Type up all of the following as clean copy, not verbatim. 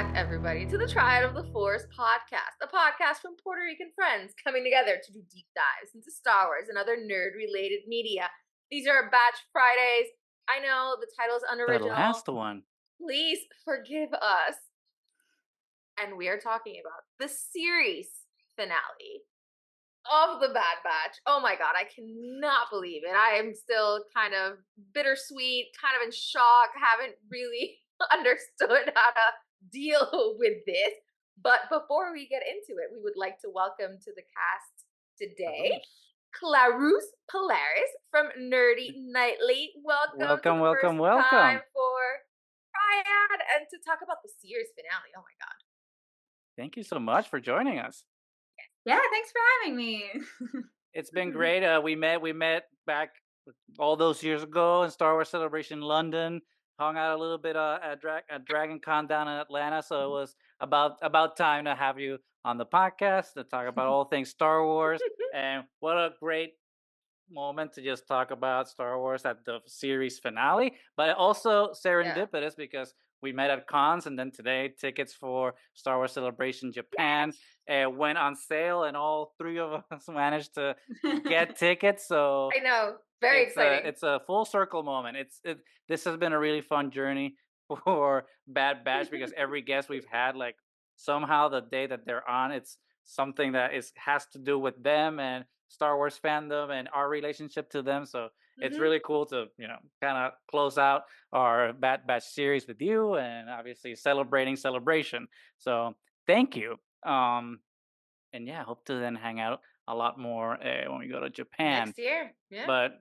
back, everybody, to the Triad of the Force podcast, a podcast from Puerto Rican friends coming together to do deep dives into Star Wars and other nerd-related media. These are Batch Fridays. I know the title is The unoriginal. last one. Please forgive us. And we are talking about the series finale of the Bad Batch. Oh my god, I cannot believe it. I am still kind of bittersweet, kind of in shock, haven't really understood how to deal with this. But before we get into it, we would like to welcome to the cast today Clarus Polaris from Nerdy Nightly. Welcome to the first time for Triad and to talk about the series finale. Oh my god. Thank you so much for joining us. Yeah, thanks for having me. It's been great. We met back all those years ago in Star Wars Celebration London. Hung out a little bit at Dragon Con down in Atlanta. So it was about time to have you on the podcast to talk about all things Star Wars. And what a great moment to just talk about Star Wars at the series finale, but also serendipitous because we met at cons, and then today tickets for Star Wars Celebration Japan went on sale, and all three of us managed to get tickets. So I know, very exciting. It's a full circle moment. This has been a really fun journey for Bad Batch because every guest we've had, like somehow the day that they're on, it's something that has to do with them and Star Wars fandom and our relationship to them. So it's really cool to, kind of close out our Bad Batch series with you and obviously celebrating celebration. So thank you. And yeah, hope to then hang out a lot more when we go to Japan Next year. Yeah. But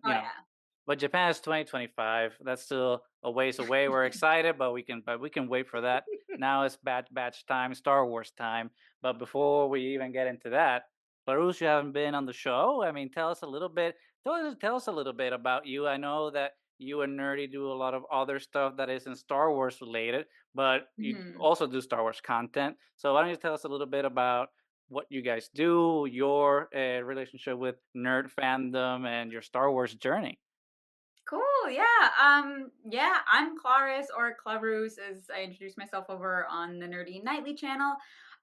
but Japan is 2025. That's still a ways away. We're excited, but we can wait for that. Now it's batch time, Star Wars time. But before we even get into that, Clarus, you haven't been on the show. I mean, tell us a little bit. Tell us a little bit about you. I know that you and Nerdy do a lot of other stuff that isn't Star Wars related, but you also do Star Wars content. So why don't you tell us a little bit about what you guys do, your relationship with nerd fandom, and your Star Wars journey. Cool. Yeah. I'm Clarus, or Clarus, as I introduce myself over on the Nerdy Nightly channel.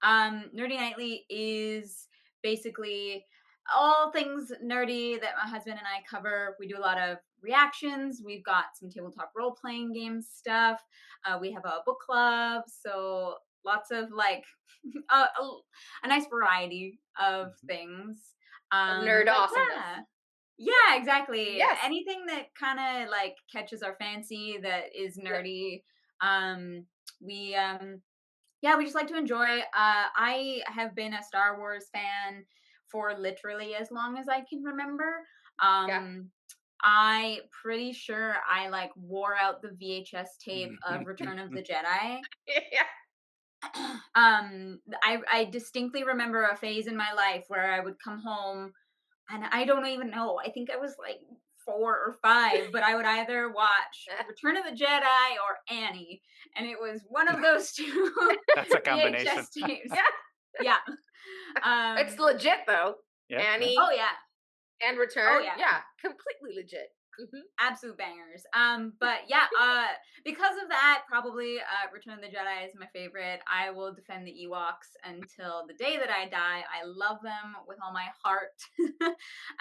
Nerdy Nightly is basically all things nerdy that my husband and I cover. We do a lot of reactions. We've got some tabletop role-playing game stuff. We have a book club, so lots of like a nice variety of things. Nerd awesomeness. Yeah, exactly. Yes. Anything that kind of like catches our fancy that is nerdy. We just like to enjoy. I have been a Star Wars fan for literally as long as I can remember. I pretty sure I like wore out the VHS tape of Return of the Jedi. I distinctly remember a phase in my life where I would come home, and I don't even know. I think I was like 4 or 5, but I would either watch Return of the Jedi or Annie, and it was one of those two. That's a combination. VHS tapes. Yeah. It's legit though. Yeah. Annie. Oh yeah. And Return. Oh yeah. Completely legit. Absolute bangers. But yeah, because of that, probably Return of the Jedi is my favorite. I will defend the Ewoks until the day that I die. I love them with all my heart.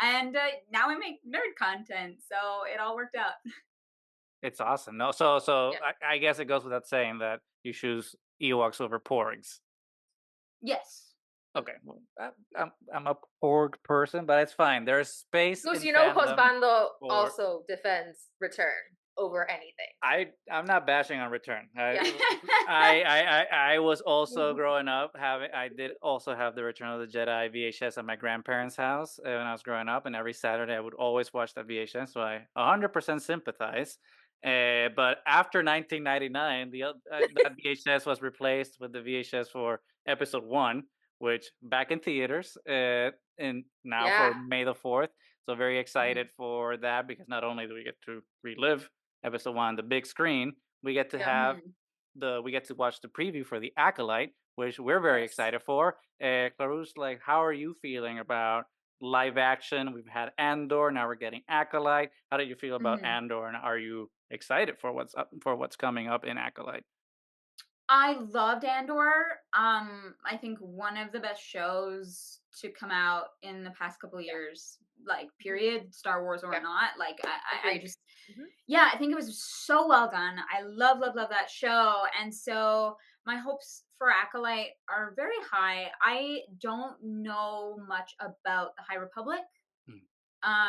And now I make nerd content, so it all worked out. It's awesome. No, so I guess it goes without saying that you choose Ewoks over Porgs. Yes. Okay, well, I'm a Porg person, but it's fine. There's space. Because Hosbando also defends Return over anything. I'm not bashing on Return. I was also growing up I did also have the Return of the Jedi VHS at my grandparents' house when I was growing up, and every Saturday I would always watch that VHS. So I 100% sympathize. But after 1999, that VHS was replaced with the VHS for Episode 1. Which back in theaters and now for May the 4th. So very excited for that because not only do we get to relive Episode 1 on the big screen, we get to have we get to watch the preview for the Acolyte, which we're very excited for. Clarus, like, how are you feeling about live action? We've had Andor, now we're getting Acolyte. How do you feel about Andor, and are you excited for what's coming up in Acolyte? I loved Andor. I think one of the best shows to come out in the past couple of Yeah. years, like Mhm. period, Star Wars or Yeah. not. Like I Agreed. just Mhm. yeah, I think it was so well done. I love that show. And so my hopes for Acolyte are very high. I don't know much about the High Republic. Mm.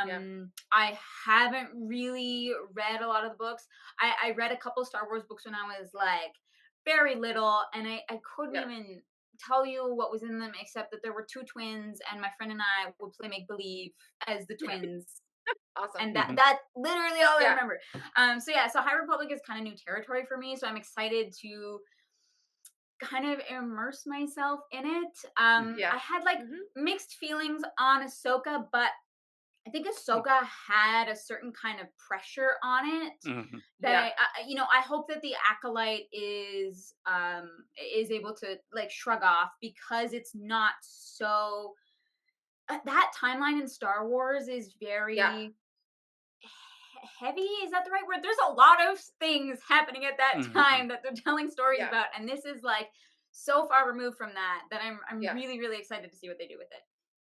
Yeah. I haven't really read a lot of the books. I read a couple Star Wars books when I was like very little, and I couldn't Yeah. even tell you what was in them except that there were two twins, and my friend and I would play make believe as the Yeah. twins. Awesome. And Mhm. that literally all I Yeah. remember. So yeah, so High Republic is kind of new territory for me. So I'm excited to kind of immerse myself in it. Mhm. Yeah. I had like Mhm. mixed feelings on Ahsoka, but I think Mm. Ahsoka had a certain kind of pressure on it Mhm. that Yeah. I hope that the acolyte is able to like shrug off because it's not so that timeline in Star Wars is Yeah. very heavy. Is that the right word? There's a lot of things happening at that Mhm. time that they're telling stories Yeah. about, and this is like so far removed from that I'm Yeah. really excited to see what they do with it.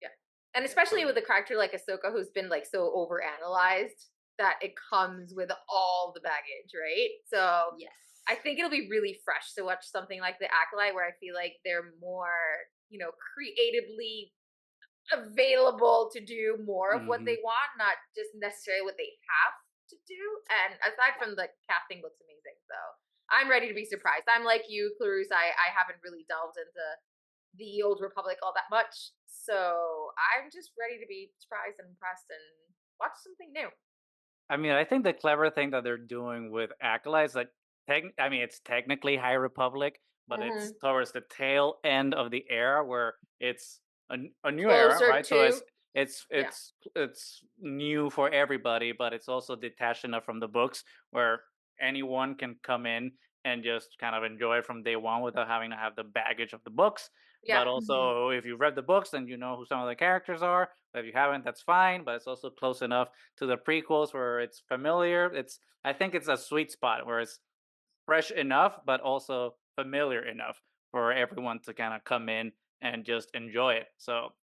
Yeah. And Yeah, especially with totally. a character like Ahsoka who's been like so overanalyzed that it comes with all the baggage, right? So Yes. I think it'll be really fresh to watch something like The Acolyte where I feel like they're more, creatively available to do more of what Mhm. they want, not just necessarily what they have to do. And aside Yeah. from the casting looks amazing, so I'm ready to be surprised. I'm like you, Clarus. I haven't really delved into the old Republic all that much, so I'm just ready to be surprised and impressed and watch something new. I mean, I think the clever thing that they're doing with Acolytes, like, I mean, it's technically High Republic, but it's Hmm. towards the tail end of the era where it's a new era, Closer right? So to, it's yeah, it's it's new for everybody, but it's also detached enough from the books where anyone can come in and just kind of enjoy it from day one without having to have the baggage of the books. yeah, But Mhm. also, if you've read the books, then you know who some of the characters are. But if you haven't, that's fine. But it's also close enough to the prequels where it's familiar. I think it's a sweet spot where it's fresh enough, but also familiar enough for everyone to kind of come in and just enjoy it. So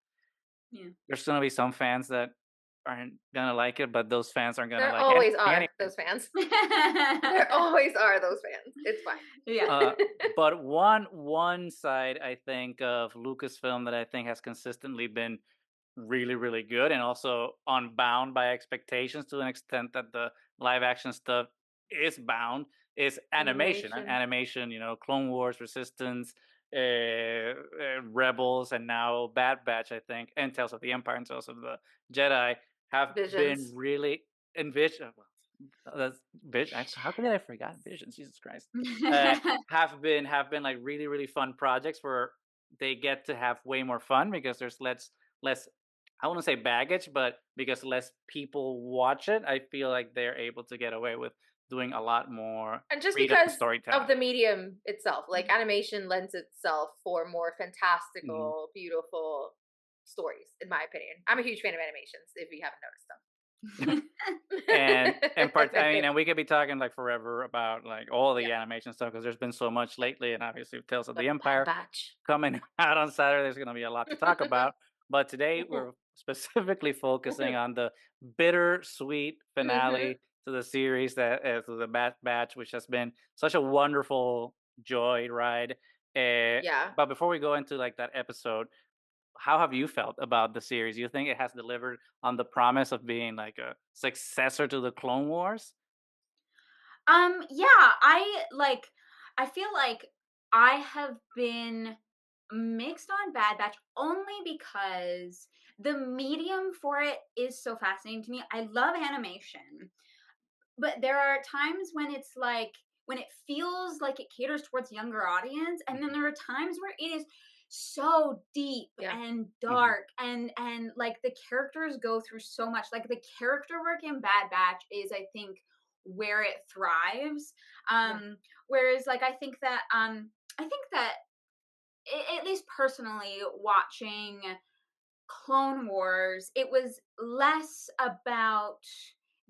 Yeah. there's gonna be some fans that aren't gonna like it, but those fans aren't gonna there like always anything are anyway. those fans. There always are those fans. It's Yeah. fine. Uh, but one side I think of Lucasfilm that I think has consistently been really good and also unbound by expectations to an extent that the live action stuff is bound is animation. Animation. Animation, Clone Wars, Resistance, Rebels, and now Bad Batch, I think, and Tales of the Empire and Tales of the Jedi have been Visions. really envisioned. That's Vision. How could I forgot Visions? Jesus Christ. Have been like really fun projects where they get to have way more fun because there's less I wouldn't say baggage, but because less people watch it, I feel like they're able to get away with doing a lot more And just freedom because of storytelling. the medium itself, like Mhm. animation lends itself for more Mhm. fantastical, beautiful stories, in my opinion. I'm a huge fan of animations, if you haven't and part I mean, noticed and we could be talking like forever about like all Yeah. the animation stuff because there's been so much lately, and obviously with Tales of The the Bad Empire Batch. coming out on Saturday. There's going to be a lot to talk about. But today we're specifically focusing on the bittersweet Mhm. finale to the series to the Bad Batch, which has been such a wonderful joy ride. Uh, Yeah. but before we go into like that episode, how have you felt about the series? You think it has delivered on the promise of being like a successor to the Clone Wars? Yeah, I feel like I have been mixed on Bad Batch only because the medium for it is so fascinating to me. I love animation, but there are times when it's like when it feels like it caters towards younger audience, and then Mhm. there are times where it is so deep Yeah. and Mhm. dark and like the characters go through so much. Like the character work in Bad Batch is I think where it thrives. Yeah. Whereas like I think that at least personally watching Clone Wars, it was less about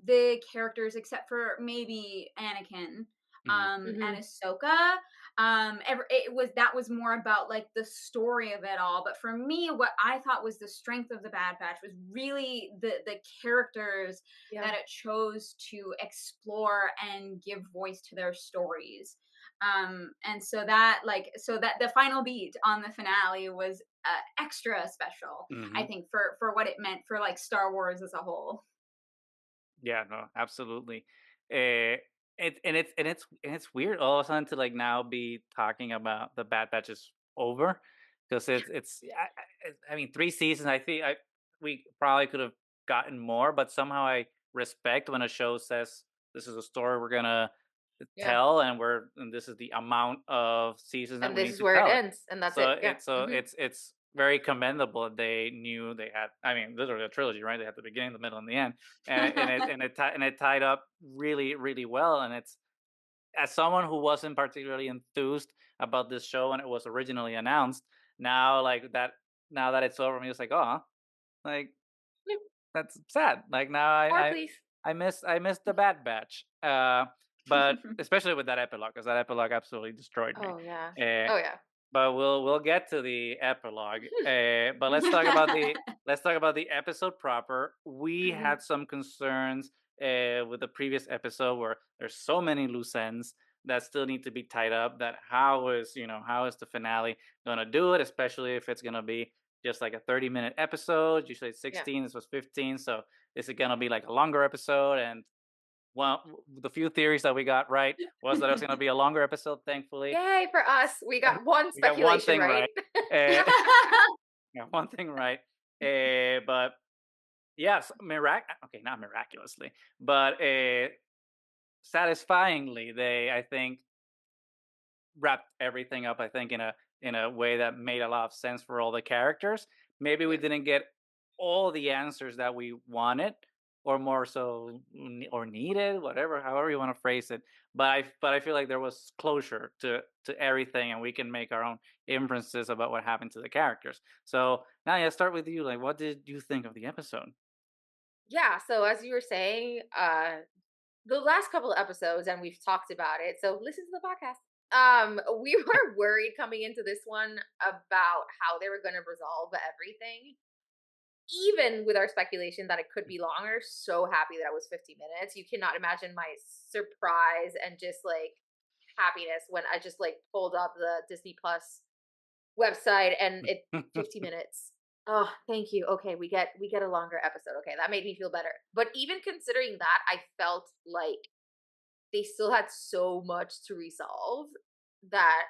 the characters, except for maybe Anakin, and Mhm. Ahsoka. That was more about like the story of it all. But for me, what I thought was the strength of the Bad Batch was really the characters Yeah. that it chose to explore and give voice to their stories. And so that the final beat on the finale was extra special, I Hmm. think, for what it meant for like Star Wars as a whole. Yeah, no, absolutely. Uh, it's weird all of a sudden to like now be talking about the Bad Batch is over, because I mean 3 seasons. I think we probably could have gotten more, but somehow I respect when a show says this is a story we're gonna Yeah. tell, and this is the amount of seasons that And we this need is to where it tell it. ends, and that's So it. Yeah. it's very commendable that they knew they had. I mean, literally a trilogy, right? They had the beginning, the middle, and the end, and it tied up really really well. And it's, as someone who wasn't particularly enthused about this show when it was originally announced, now like that now that it's over, I'm just like, oh, like Yeah. that's sad. Like now More, please. I miss the Bad Batch. But especially with that epilogue, because that epilogue absolutely destroyed me. Oh yeah. Uh, Oh yeah. but we'll get to the epilogue. But let's talk about the episode proper. We Mhm. had some concerns with the previous episode where there's so many loose ends that still need to be tied up. That how is the finale gonna do it, especially if it's gonna be just like a 30-minute episode. Usually it's Yeah. 16. This was 15. So is it gonna be like a longer episode? And well, the few theories that we got right was that it was gonna be a longer episode. Thankfully, Yay for us. We got one we got one speculation thing right. right. Uh, yeah, one thing right. But yes, okay, not miraculously, but satisfyingly, they, I think, wrapped everything up. I think in a way that made a lot of sense for all the characters. Maybe we Yeah. didn't get all the answers that we wanted, or more so, or needed, whatever, however you want to phrase it. But I feel like there was closure to everything, and we can make our own inferences about what happened to the characters. So now, yeah, start with you. Like, what did you think of the episode? Yeah. So as you were saying, the last couple of episodes, and we've talked about it. So listen to the podcast. We were worried coming into this one about how they were going to resolve everything. Even with our speculation that it could be longer, so happy that it was 50 minutes. You cannot imagine my surprise and just like happiness when I just like pulled up the Disney Plus website and it 50 minutes. Oh, thank you. Okay, we get a longer episode. Okay, that made me feel better. But even considering that, I felt like they still had so much to resolve that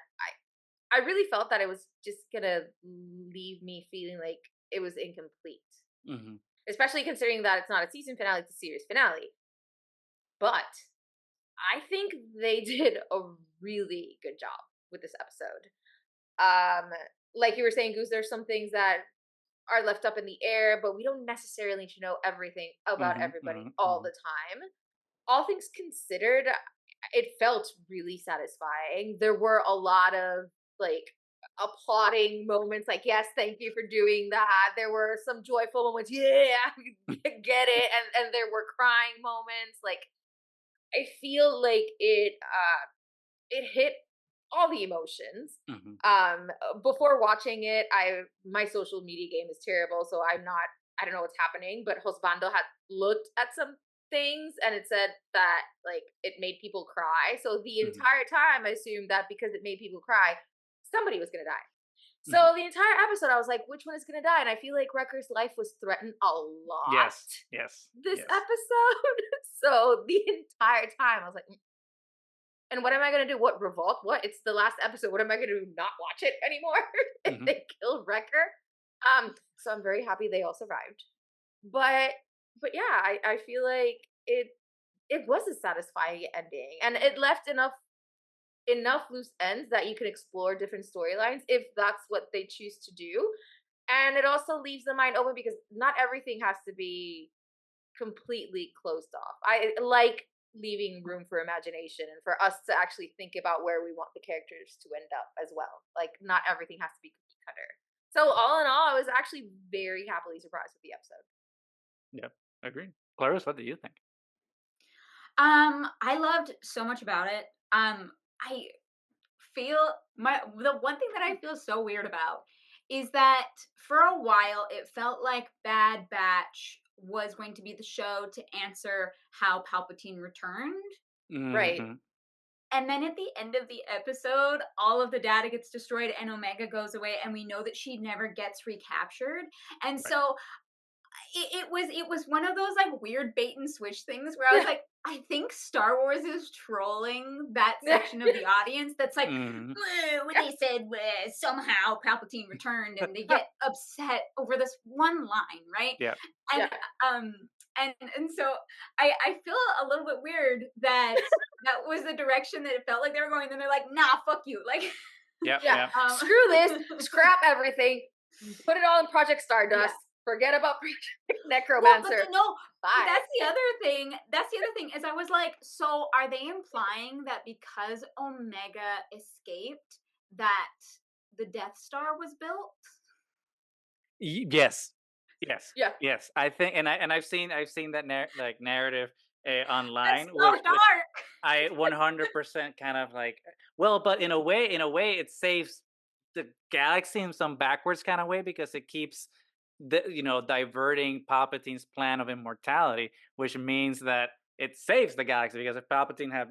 I really felt that it was just gonna leave me feeling like it was incomplete. Hmm. Especially considering that it's not a season finale, it's a series finale. But I think they did a really good job with this episode. Um, like you were saying, Goose, there's some things that are left up in the air, but we don't necessarily need to know everything about Hmm. everybody Hmm. all Hmm. the time. All things considered, it felt really satisfying. There were a lot of like applauding moments, like, yes, thank you for doing that. There were some joyful moments, yeah, get it. And there were crying moments. Like, I feel like it hit all the emotions. Hmm. Before watching it, my social media game is terrible, so I don't know what's happening. But Hosbando had looked at some things and it said that like it made people cry. So the Hmm. entire time I assumed that because it made people cry, somebody was gonna die. Hmm. So the entire episode, I was like, which one is gonna die? And I feel like Wrecker's life was threatened a lot Yes. Yes. this Yes. episode. So the entire time I was like, and what am I gonna do? What revolt? What? It's the last episode. What am I gonna do? Not watch it anymore if Hmm. they kill Wrecker? So I'm very happy they all survived. But but yeah, I feel like it was a satisfying ending. And it left enough loose ends that you can explore different storylines if that's what they choose to do. And it also leaves the mind open because not everything has to be completely closed off. I like leaving room for imagination and for us to actually think about where we want the characters to end up as well. Like not everything has to be cookie cutter. So all in all, I was actually very happily surprised with the episode. Yep. Agreed. Clarus, what do you think? I loved so much about it. I feel the one thing that I feel so weird about is that for a while it felt like Bad Batch was going to be the show to answer how Palpatine returned. Right. Mhm. And then at the end of the episode, all of the data gets destroyed and Omega goes away, and we know that she never gets recaptured. And Right. so it was one of those like weird bait and switch things where I was like, I think Star Wars is trolling that section of the audience that's like, Mhm. what they said was somehow Palpatine returned, and they get upset over this one line, right? Yeah. And Yeah. um and so I feel a little bit weird that that was the direction that it felt like they were going. Then they're like, nah, fuck you, like. Yep. Yeah. Yep. Screw this. Scrap everything. Put it all in Project Stardust. Yeah. Forget about Project Well, Necromancer. but no, but Bye. that's the other thing. That's the other thing is I was like, so are they implying that because Omega escaped, that the Death Star was built? Yes. Yes. Yeah. Yes. I think, and I've seen that narrative That's online, so which dark. I 100% kind of like. Well, but in a way, it saves the galaxy in some backwards kind of way because it keeps diverting Palpatine's plan of immortality, which means that it saves the galaxy because if Palpatine had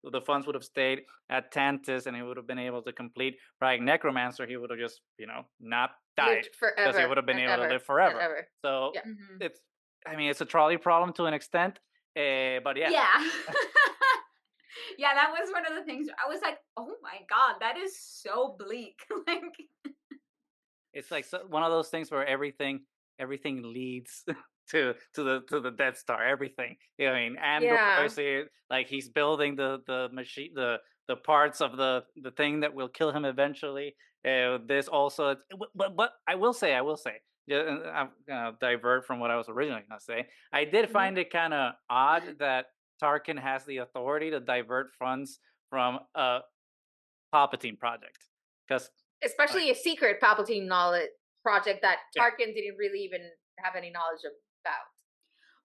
if the funds would have stayed at Tantus and he would have been able to complete Project Necromancer, he would have just not died Lived because he forever would have been and able to ever live and forever. ever. So Yeah. Mhm. it's it's a trolley problem to an extent, but yeah. Yeah. Yeah, that was one of the things I was like, oh my god, that is so bleak. Like, It's like one of those things where everything leads to the Death Star. Everything. I mean, Andor Yeah. obviously, like he's building the machine, the parts of the thing that will kill him eventually. This also, but I will say, yeah, and I'm gonna divert from what I was originally gonna say. I did Mhm. find it kind of odd that Tarkin has the authority to divert funds from a Palpatine project because. Especially a secret Palpatine knowledge project that Yeah. Tarkin didn't really even have any knowledge about.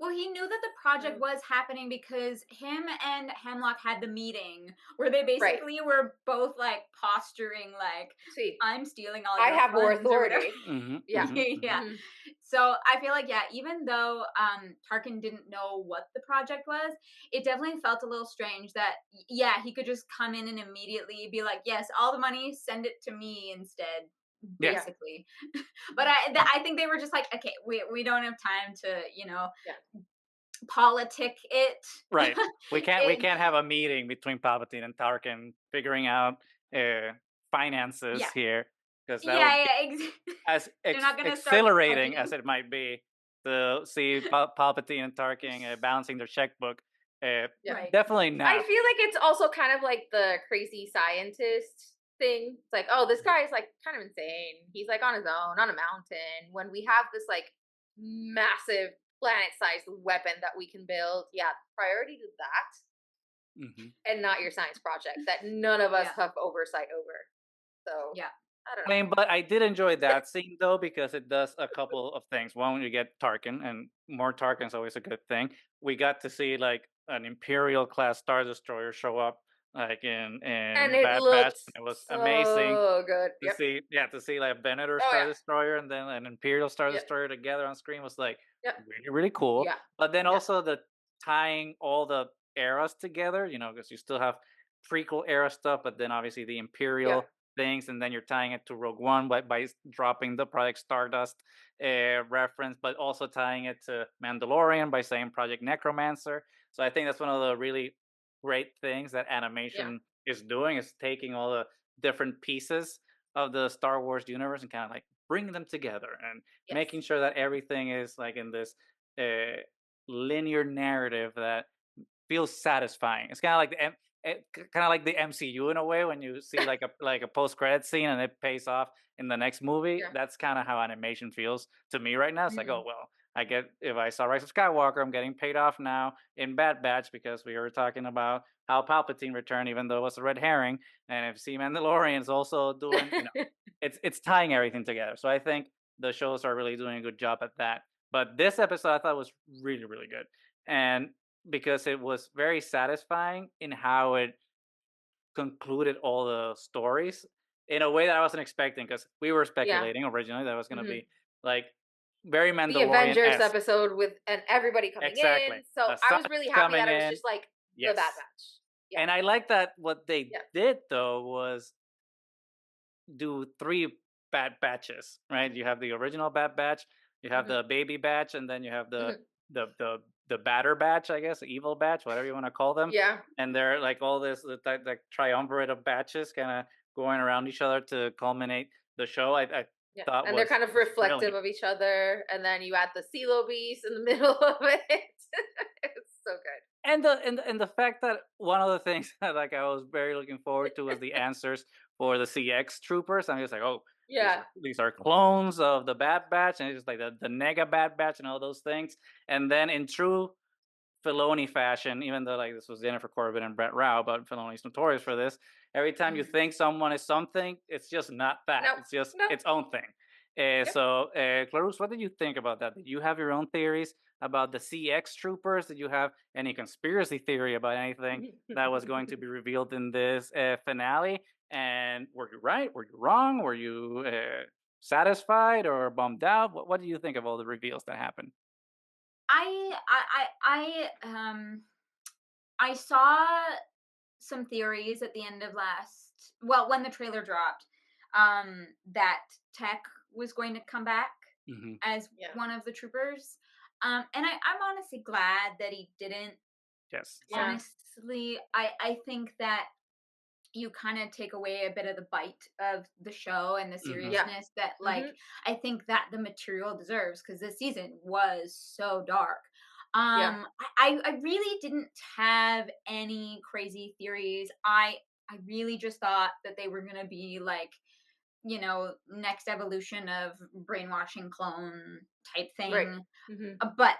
well, he knew that the project was happening because him and Hemlock had the meeting where they Right. basically were both like posturing, like, See, I'm stealing all I your have more funds or whatever. authority. Mhm, Yeah. mhm, Yeah. Mhm. So I feel like, yeah, even though Tarkin didn't know what the project was, it definitely felt a little strange that, yeah, he could just come in and immediately be like, yes, all the money, send it to me instead, Yeah. basically. But I think they were just like, okay, we don't have time to, Yeah. politic it. Right. We It- can't have a meeting between Palpatine and Tarkin figuring out finances yeah. here because that would Yeah, be yeah, as they're not gonna start exhilarating as budgeting. it might be to see Palpatine and Tarkin balancing their checkbook. Yeah. Right. Definitely I not. feel like it's also kind of like the crazy scientist thing. It's like, oh, this guy is like kind of insane. He's like on his own on a mountain. When we have this like massive planet-sized weapon that we can build, yeah, priority to that Mhm. and not your science project that none of us Yeah. have oversight over. So Yeah. I don't I know. mean, but I did enjoy that scene though because it does a couple of things. One, you get Tarkin, and more Tarkin is always a good thing. We got to see like an Imperial class Star Destroyer show up, like in And it Bad Batch. looked It was amazing so good. to Yep. see. Yeah, to see like Venator Oh Star yeah. Destroyer and then an Imperial Star Yep. Destroyer together on screen was like Yep. really really cool. Yeah. But then Yeah. also the tying all the eras together, because you still have prequel era stuff, but then obviously the Imperial Yeah. things, and then you're tying it to Rogue One by dropping the Project Stardust reference, but also tying it to Mandalorian by saying Project Necromancer. So I think that's one of the really great things that animation is doing is taking all the different pieces of the Star Wars universe and kind of like bringing them together and Yes. making sure that everything is like in this linear narrative that feels satisfying. It's kind of like kind of like the MCU in a way when you see like a post credit scene and it pays off in the next movie. Yeah. That's kind of how animation feels to me right now. It's like, Mhm. oh well, I get if I saw Rise of Skywalker, I'm getting paid off now in Bad Batch because we were talking about how Palpatine returned, even though it was a red herring. And if see Mandalorian's also doing, it's tying everything together. So I think the shows are really doing a good job at that. But this episode I thought was really really good, and because it was very satisfying in how it concluded all the stories in a way that I wasn't expecting, because we were Yeah. speculating originally that it was going to Mhm. be like very The Avengers Mandalorian-esque. episode with and everybody coming Exactly. in. So I was really happy Coming that it was in. just like the Bad Yes. Batch. Yeah. And I like that what they Yeah. did though was do three Bad Batches, right? You have the original Bad Batch, you have Mhm. the baby batch, and then you have Mhm. the the the batter batch, I guess, the evil batch, whatever you want to call them. Yeah. And they're like all this like triumvirate of batches kind of going around each other to culminate the show. I Yeah. thought And they're kind of was reflective brilliant. of each other. And then you add the CeeLo Beast in the middle of it. It's so good. And the fact that one of the things that like I was very looking forward to was the answers for the CX troopers. I'm just like, oh, Yeah. these are clones of the Bad Batch, and it's just like the Nega Bad Batch and all those things. And then in true Filoni fashion, even though like this was Jennifer Corbett and Brett Rao, but Filoni's notorious for this. Every time you Mhm. think someone is something, it's just not that. Nope. It's just Nope. its own thing. Yep. Clarus, what did you think about that? Did you have your own theories about the CX troopers? Did you have any conspiracy theory about anything that was going to be revealed in this finale? And were you right? Were you wrong? Were you satisfied or bummed out? What do you think of all the reveals that happened? I saw some theories at the end of when the trailer dropped, that Tech was going to come back Hmm. as Yeah. one of the troopers. And I'm honestly glad that he didn't. Yes. Yeah. Honestly, I think that you kind of take away a bit of the bite of the show and the Hmm. Yeah. seriousness that Mhm. I think that the material deserves, because this season was so dark. Yeah. I really didn't have any crazy theories. I really just thought that they were gonna be like, next evolution of brainwashing clone type Right. thing. Mhm. But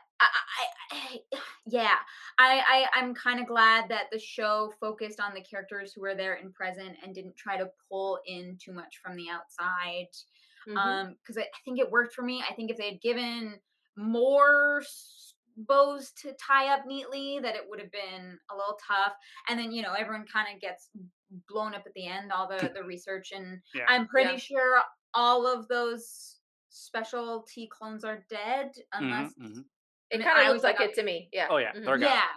yeah, I'm kind of glad that the show focused on the characters who were there in present and didn't try to pull in too much from the outside. Mhm. Because I think it worked for me. I think if they had given more bows to tie up neatly, that it would have been a little tough. And then everyone kind of gets blown up at the end, all the research, and Yeah. I'm pretty Yeah. sure all of those specialty clones are dead, Hmm. unless Hmm. It I kind of I looked was like, like it to me. Yeah. Oh yeah, Mhm. they're gone. yeah,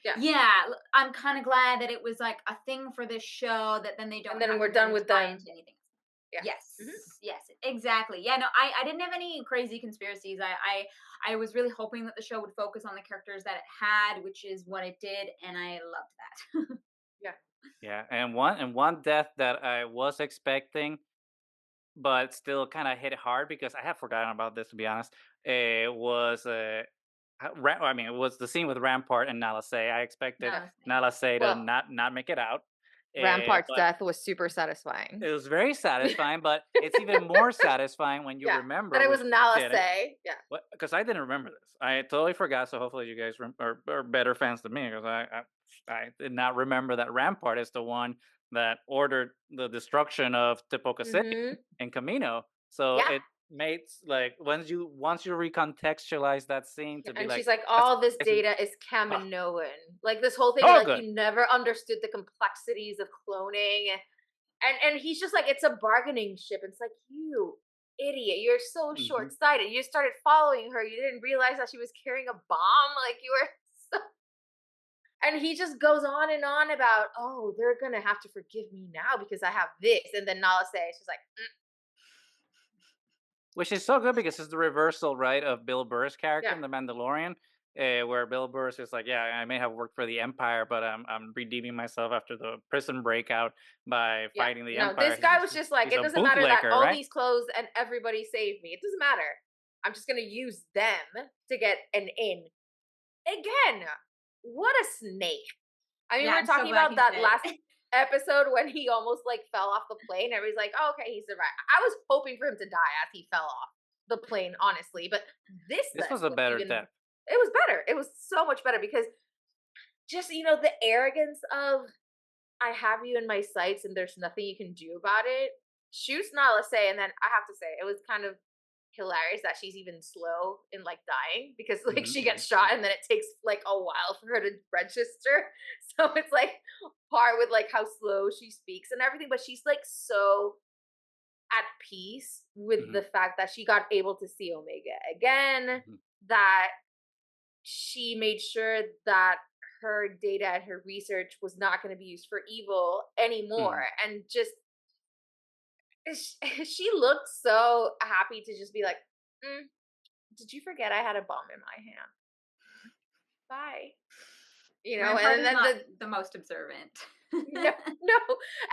Yeah. yeah. I'm kind of glad that it was like a thing for this show that then they And don't then have we're to done then with tie them. into anything. Yeah. Yes, Mhm. yes, exactly. Yeah, no, I didn't have any crazy conspiracies. I was really hoping that the show would focus on the characters that it had, which is what it did, and I loved that. Yeah. Yeah, and one death that I was expecting, but still kind of hit hard because I have forgotten about this, to be honest. Was I mean, it was the scene with Rampart and Nalase. I expected No, Nalase to Well, not make it out, Rampart's but death was super satisfying. it was very satisfying. But it's even more satisfying when you Yeah. That remember, it was which you didn't. Nalase. Yeah. Because I didn't remember this. I totally forgot. So hopefully you guys are better fans than me, because I did not remember that Rampart is the one that ordered the destruction of Tipoca City Mhm. and Camino. So Yeah. it makes like once you recontextualize that scene to be And like, she's like, that's all this amazing. data is Oh, Kaminoan. Like this whole thing, so like good. you never understood the complexities of cloning. And he's just like, it's a bargaining ship. It's like, you idiot. You're so Hmm. short sighted. You started following her. You didn't realize that she was carrying a bomb. Like you were so. And he just goes on about, oh, they're going to have to forgive me now because I have this. And then Nala says, she's like, Which is so good because it's the reversal, right, of Bill Burr's character yeah, in The Mandalorian, where Bill Burr is like, "Yeah, I may have worked for the Empire, but I'm redeeming myself after the prison breakout by yeah. fighting the No, Empire." this guy was just like, He's it a doesn't matter that bootlegger, all right? these clothes and everybody saved me. It doesn't matter. I'm just going to use them to get an in. Again, what a snake. I mean, yeah, we were I'm so talking glad about he's that dead. last episode when he almost like fell off the plane. Everybody's like, oh, okay, he survived. I was hoping for him to die as he fell off the plane, honestly. But this This death was a was better even, death. it was better. It was so much better because just, the arrogance of, I have you in my sights and there's nothing you can do about it. Shoots Nala say, and then I have to say, it was kind of hilarious that she's even slow in like dying because like Mhm, she mhm, gets shot mhm. and then it takes like a while for her to register. So it's like part with like how slow she speaks and everything, but she's like so at peace with Mhm, the fact that she got able to see Omega again, mhm, that she made sure that her data and her research was not going to be used for evil anymore. mhm. And just, she looked so happy to just be like, mm, did you forget I had a bomb in my hand? Bye. You know, Rampart and is then not the most observant. no, no.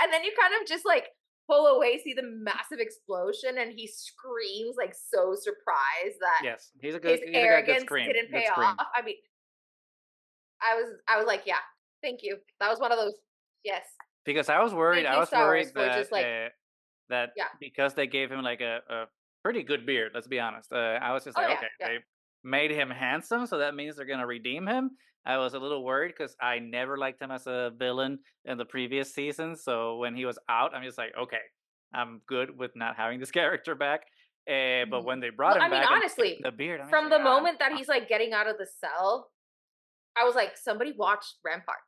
And then you kind of just like pull away, see the massive explosion, and he screams like so surprised that Yes, his he's a guy good arrogance scream, didn't good pay scream. off. I mean, I was like, yeah, thank you. That was one of those. Yes, Because thank I you, was Star Wars, worried for just like, that yeah, because they gave him like a pretty good beard, let's be honest. I was just oh like, yeah, okay, yeah, they made him handsome, so that means they're gonna redeem him. I was a little worried because I never liked him as a villain in the previous season. So when he was out, I'm just like, okay, I'm good with not having this character back. But Mhm. when they brought Well, I him mean, back and gave him honestly, the beard, I'm just from like, the ah, moment that no. he's like getting out of the cell, I was like, somebody watch Rampart.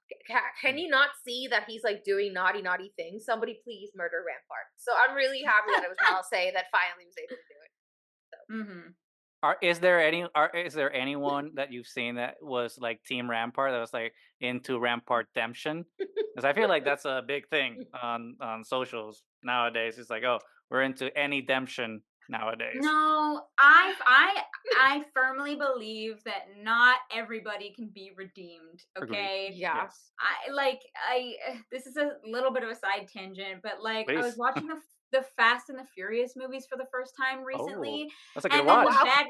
Can Mm. you not see that he's like doing naughty, naughty things? Somebody please murder Rampart. So I'm really happy that it was Malsay that finally was able to do it. Hmm. Is there anyone that you've seen that was like Team Rampart that was like into Rampart Demption? Because I feel like that's a big thing on socials nowadays. It's like, oh, we're into any Demption nowadays. No, I firmly believe that not everybody can be redeemed. Agreed. Okay, Yeah. Yes. I this is a little bit of a side tangent, but like I was Please. watching the Fast and the Furious movies for the first time Oh, recently, that's a good and then Oh the watch. wow. bad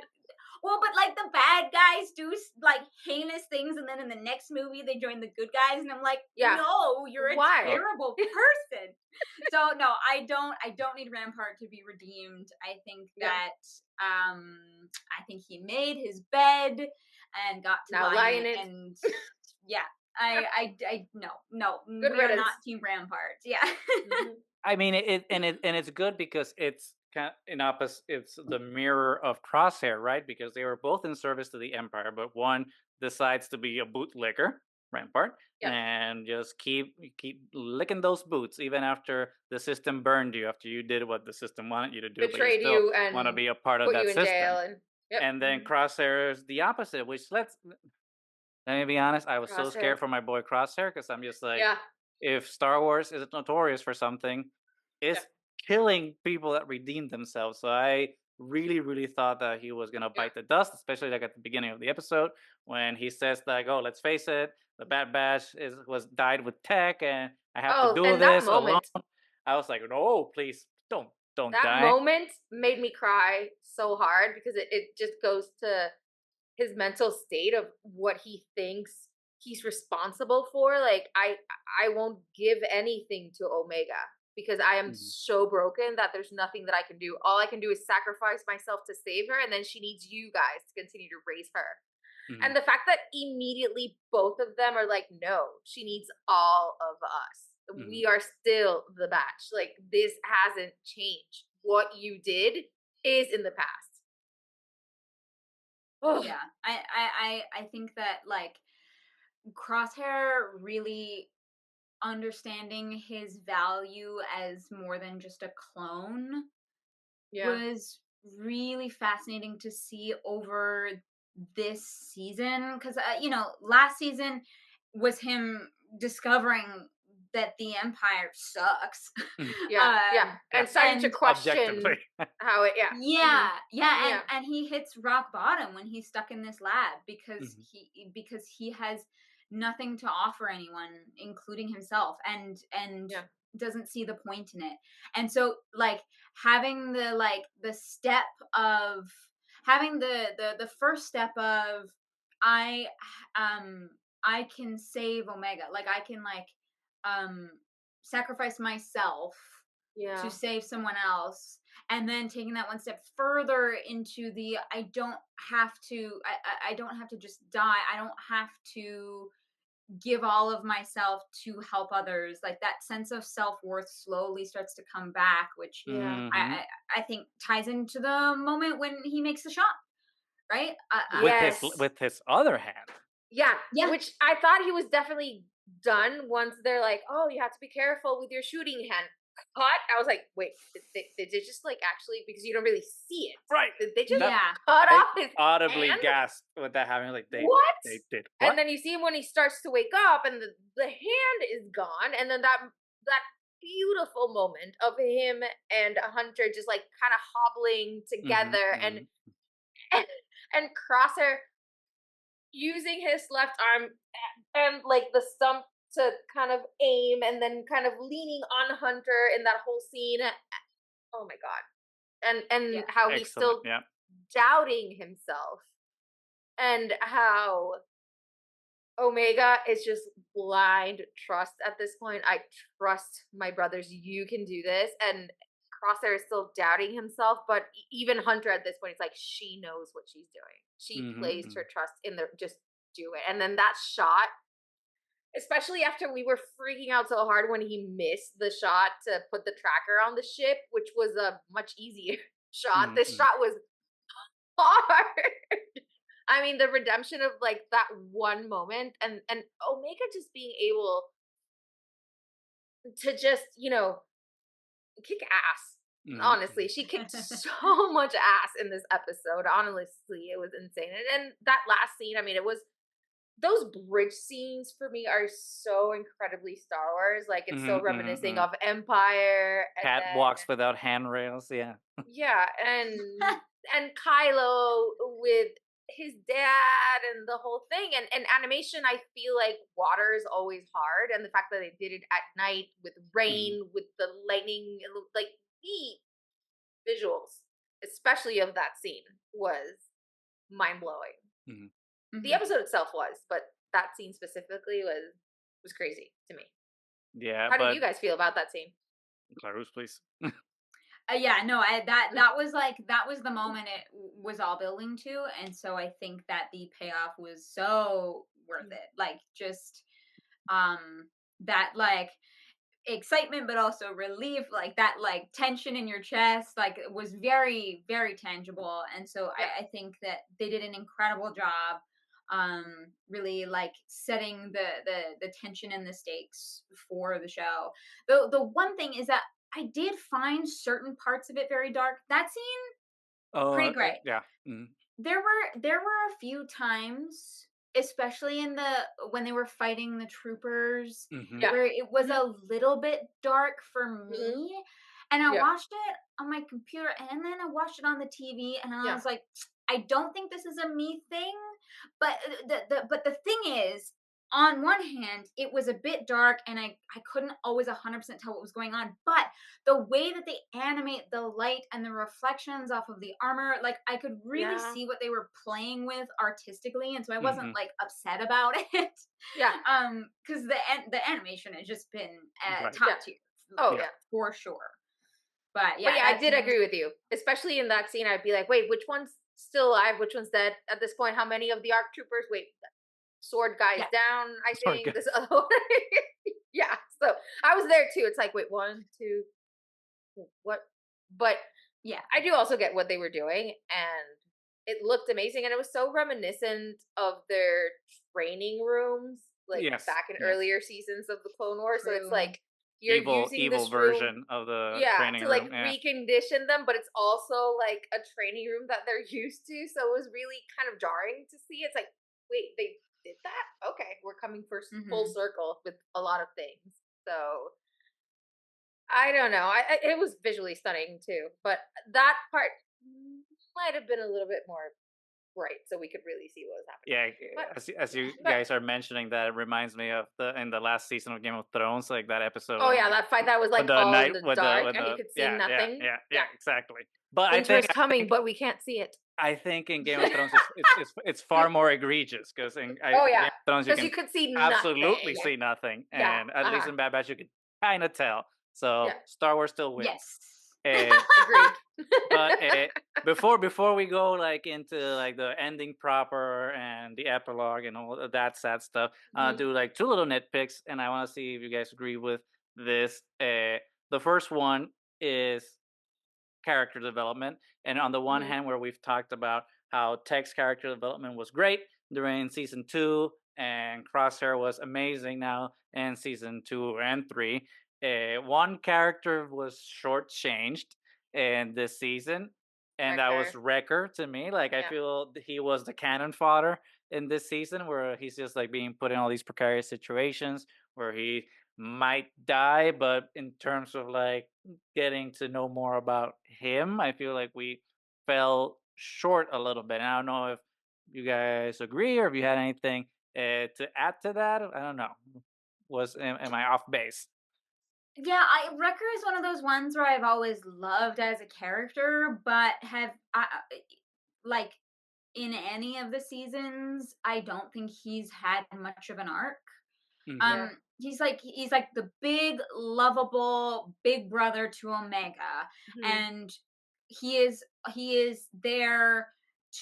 well, but like the bad guys do like heinous things, and then in the next movie they join the good guys, and I'm like, Yeah. no, you're a Oh, Why? terrible person. So no, I don't need Rampart to be redeemed. I think Yeah. that I think he made his bed and got to Now lie in lie in it, it. and yeah, I no, Good we are not riddance. Team Rampart. Yeah. Hmm. I mean and it's good because it's kind of in opposite. It's the mirror of Crosshair, right? Because they were both in service to the Empire, but one decides to be a bootlicker, Rampart, Yep. and just keep licking those boots even after the system burned you, after you did what the system wanted you to do, but you Betrayed still you want to and be a part of put you that in jail system. and yep. And then Hmm. Crosshair is the opposite, which let me be honest, I was so Crosshair. scared for my boy Crosshair because I'm just like, Yeah. if Star Wars is notorious for something, Yeah. it's killing people that redeem themselves. So I really, really thought that he was gonna Yeah. bite the dust, especially like at the beginning of the episode when he says like, "Oh, let's face it, the Bad Batch was died with tech, and I have to Oh, do and that this alone." moment, I was like, "No, please don't that die." moment made me cry so hard because it just goes to his mental state of what he thinks he's responsible for. Like I won't give anything to Omega because I am Mhm, so broken that there's nothing that I can do. All I can do is sacrifice myself to save her, and then she needs you guys to continue to raise her. mhm, And the fact that immediately both of them are like, no, she needs all of us. mhm. We are still the batch. Like this hasn't changed. What you did is in the past. Oh, Yeah. I think that like Crosshair really understanding his value as more than just a clone yeah. was really fascinating to see over this season because last season was him discovering that the empire sucks. Mhm. Yeah, yeah, and Yes, starting to And objectively. question how it. Yeah, yeah, hmm, yeah, and yeah, and he hits rock bottom when he's stuck in this lab because Mhm, he has nothing to offer anyone, including himself, and yeah. doesn't see the point in it. And so like having the step of having the first step of I um I can save Omega. Like I can um sacrifice myself to Yeah. save someone else, and then taking that one step further into the I don't have to just die. I don't have to give all of myself to help others. Like that sense of self-worth slowly starts to come back, which Yeah. I think ties into the moment when he makes the shot, right? Yes. With his other hand. Yeah. Yeah. Which I thought he was definitely done once they're like, oh, you have to be careful with your shooting hand. Cut. I was like, wait, did they just like actually, because you don't really see it. Right. Did they just Yeah. cut I off his audibly hand? gasped with that happening. Like they did what? And then you see him when he starts to wake up and the hand is gone. And then that beautiful moment of him and Hunter just like kind of hobbling together and Crosser using his left arm and like the stump to kind of aim and then kind of leaning on Hunter in that whole scene. Oh my god. And how he's still doubting himself and how Omega is just blind trust at this point. I trust my brothers. You can do this. And Crosshair is still doubting himself, but even Hunter at this point is like, she knows what she's doing. She placed her trust in the just do it. And then that shot, especially after we were freaking out so hard when he missed the shot to put the tracker on the ship, which was a much easier shot. This shot was hard. I mean, the redemption of like that one moment and Omega just being able to just, you know, kick ass. Honestly, she kicked so much ass in this episode. Honestly, it was insane. And that last scene, I mean, it was those bridge scenes for me are so incredibly Star Wars. Like it's so reminiscing of Empire. Catwalks without handrails, yeah. Yeah, and Kylo with his dad and the whole thing. And animation, I feel like water is always hard. And the fact that they did it at night with rain, with the lightning, like the visuals, especially of that scene, was mind-blowing. The episode itself was, but that scene specifically was crazy to me. Yeah. How did you guys feel about that scene? Clarus, please. Yeah, no, that was the moment it was all building to, and so I think that the payoff was so worth it. Like just that like excitement but also relief, like that like tension in your chest, like it was very, very tangible. And so I think that they did an incredible job really like setting the tension and the stakes for the show. The one thing is that I did find certain parts of it very dark. That scene, pretty great. Yeah. There were a few times, especially in when they were fighting the troopers, where it was a little bit dark for me. And I watched it on my computer, and then I watched it on the TV, and I was like, I don't think this is a me thing. But the thing is, on one hand, it was a bit dark, and I couldn't always 100% tell what was going on. But the way that they animate the light and the reflections off of the armor, like I could really see what they were playing with artistically, and so I wasn't like upset about it. Yeah. Because the animation has just been top tier. Oh for sure. But yeah, I did agree with you, especially in that scene. I'd be like, wait, which one's still alive? Which one's dead? At this point, how many of the ARC troopers? Wait. Sword guy's down, I think. This other one. Yeah, so I was there too. It's like, wait, 1, 2, what? But yeah, I do also get what they were doing, and it looked amazing, and it was so reminiscent of their training rooms, like back in earlier seasons of the Clone Wars. So it's like you're using evil this version of the training to like room. recondition them, but it's also like a training room that they're used to. So it was really kind of jarring to see. It's like, wait, they did that? Okay, we're coming full circle with a lot of things. So I don't know. It was visually stunning too, but that part might have been a little bit more bright, so we could really see what was happening. Yeah, as you guys are mentioning that, it reminds me of in the last season of Game of Thrones, like that episode. Oh yeah, that fight that was like all in the dark, and you could see nothing. Yeah, exactly. But Winter's coming, but we can't see it. I think in Game of Thrones it's far more egregious because in Game of Thrones you could see absolutely see nothing, and at least in Bad Batch you could kind of tell. So Star Wars still wins. Yes. Uh, Agreed. but before we go like into like the ending proper and the epilogue and all of that sad stuff, I'll Mhm. do like two little nitpicks, and I want to see if you guys agree with this. The first one is character development. And on the one Mhm. hand, where we've talked about how Tech's character development was great during season 2, and Crosshair was amazing now in season 2 and 3. One character was shortchanged in this season, and that was Wrecker. Wrecker to me. Like, I Yeah. feel he was the cannon fodder in this season, where he's just like being put in all these precarious situations where he might die, but in terms of like getting to know more about him, I feel like we fell short a little bit. And I don't know if you guys agree or if you had anything to add to that. I don't know. Am I off base? Yeah, I Wrecker is one of those ones where I've always loved as a character, but like in any of the seasons, I don't think he's had much of an arc. Hmm. Yeah. He's like the big lovable big brother to Omega, Mhm. and he is there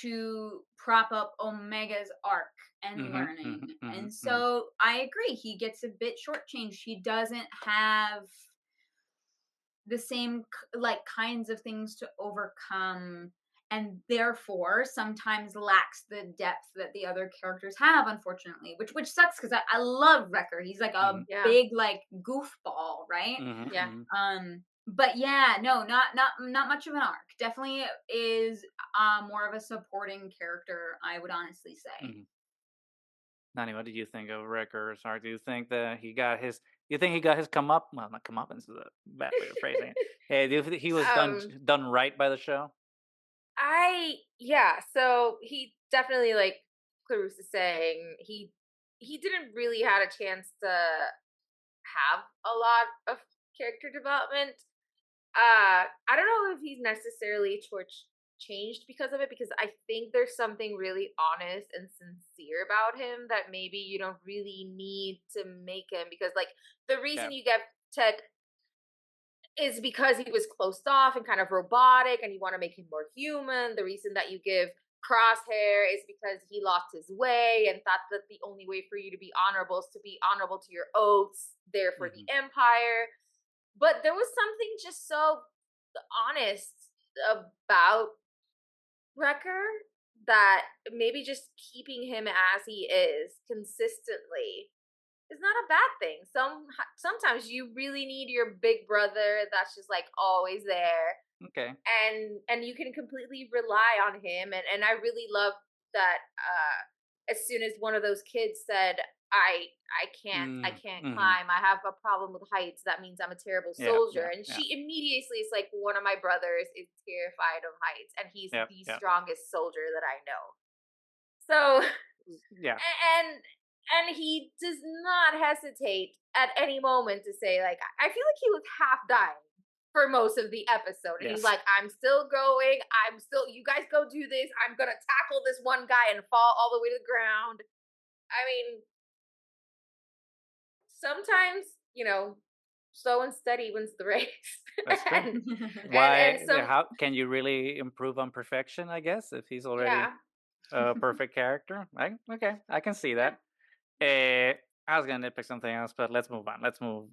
to prop up Omega's arc and Hmm. learning. Hmm. Hmm. And Hmm. so I agree, he gets a bit shortchanged. He doesn't have the same like kinds of things to overcome, and therefore sometimes lacks the depth that the other characters have, unfortunately, which sucks because I love Wrecker. He's like a Hmm. Yeah. big like goofball, right? Hmm. Yeah. Hmm. But yeah, no, not much of an arc. Definitely is more of a supporting character, I would honestly say. Hmm. Nani, what did you think of Wrecker's arc? Do you think that he got his? You think he got his come up? Well, not come up. This is a bad way of phrasing it. Hey, do you think he was um done right by the show? yeah, so he definitely, like Clarus is saying, he didn't really had a chance to have a lot of character development. I don't know if he's necessarily torch changed because of it, because I think there's something really honest and sincere about him that maybe you don't really need to make him, because like the Yeah. reason you get Ted is because he was closed off and kind of robotic and you want to make him more human. The reason that you give Crosshair is because he lost his way and thought that the only way for you to be honorable is to be honorable to your oaths, there for the Hmm. Empire. But there was something just so honest about Wrecker that maybe just keeping him as he is consistently is not a bad thing. Sometimes you really need your big brother that's just like always there, Okay. and you can completely rely on him. And I really love that as soon as one of those kids said, I can't Mm-hmm. climb, I have a problem with heights, that means I'm a terrible Yeah. soldier, Yeah. and Yeah. she immediately is like, one of my brothers is terrified of heights and he's Yeah. the Yeah. strongest soldier that I know. So Yeah. and he does not hesitate at any moment to say, like, I feel like he was half dying for most of the episode, and he's Yes. like, I'm still going, I'm still, you guys go do this, I'm gonna tackle this one guy and fall all the way to the ground. I mean, sometimes, slow and steady wins the race. That's true. And Why? some, How can you really improve on perfection? I guess if he's already yeah, a perfect character. Okay, I can see yeah. that. I was gonna nitpick something else, but let's move on. Let's move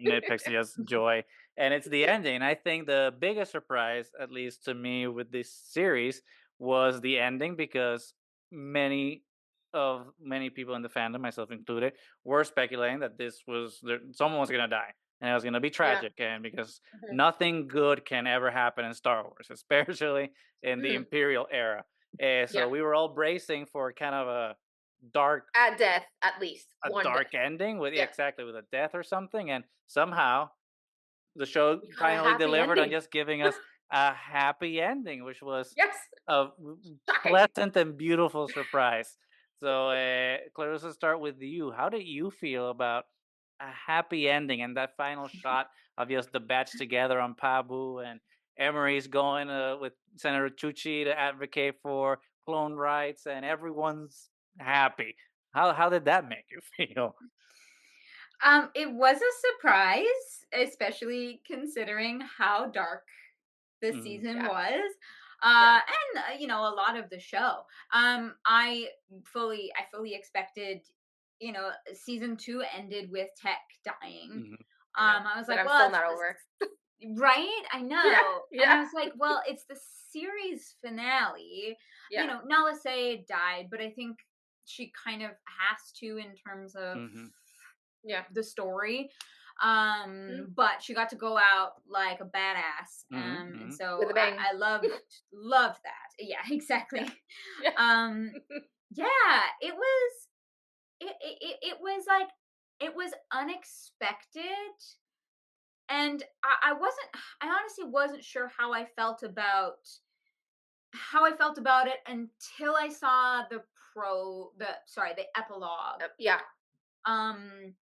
nitpicks to just joy, and it's the ending. I think the biggest surprise, at least to me, with this series was the ending, because many many people in the fandom, myself included, were speculating that someone was gonna die and it was gonna be Yeah. tragic, and because Mhm. nothing good can ever happen in Star Wars, especially in the Mhm. Imperial era. So Yeah. we were all bracing for kind of dark At death, at least a one death. dark ending with, yeah, Yeah. exactly, with a death or something, and somehow the show We got a finally happy delivered on ending. just giving us a happy ending, which was Yes. a Shocking. pleasant and beautiful surprise. So, Clarissa, start with you. How did you feel about a happy ending and that final shot of just the batch together on Pabu, and Emery's going with Senator Tucci to advocate for clone rights, and everyone's happy? How did that make you feel? It was a surprise, especially considering how dark the Mhm. season Yeah. was. Yeah. And a lot of the show. I fully expected, season 2 ended with Tech dying. Mhm. I know. I was But like, I'm well, still it's not this, over. right? I Yeah. know. And Yeah. I was like, well, it's the series finale. Yeah. Nala Say died, but I think she kind of has to in terms of Mhm. Yeah. the story. Mhm. But she got to go out like a badass. Mhm. And Mhm. so With a bang. I loved that. Yeah, Yeah. exactly. Yeah. Um, yeah, it was like it was unexpected, and I honestly wasn't sure how I felt about it until I saw the epilogue. Yeah. Um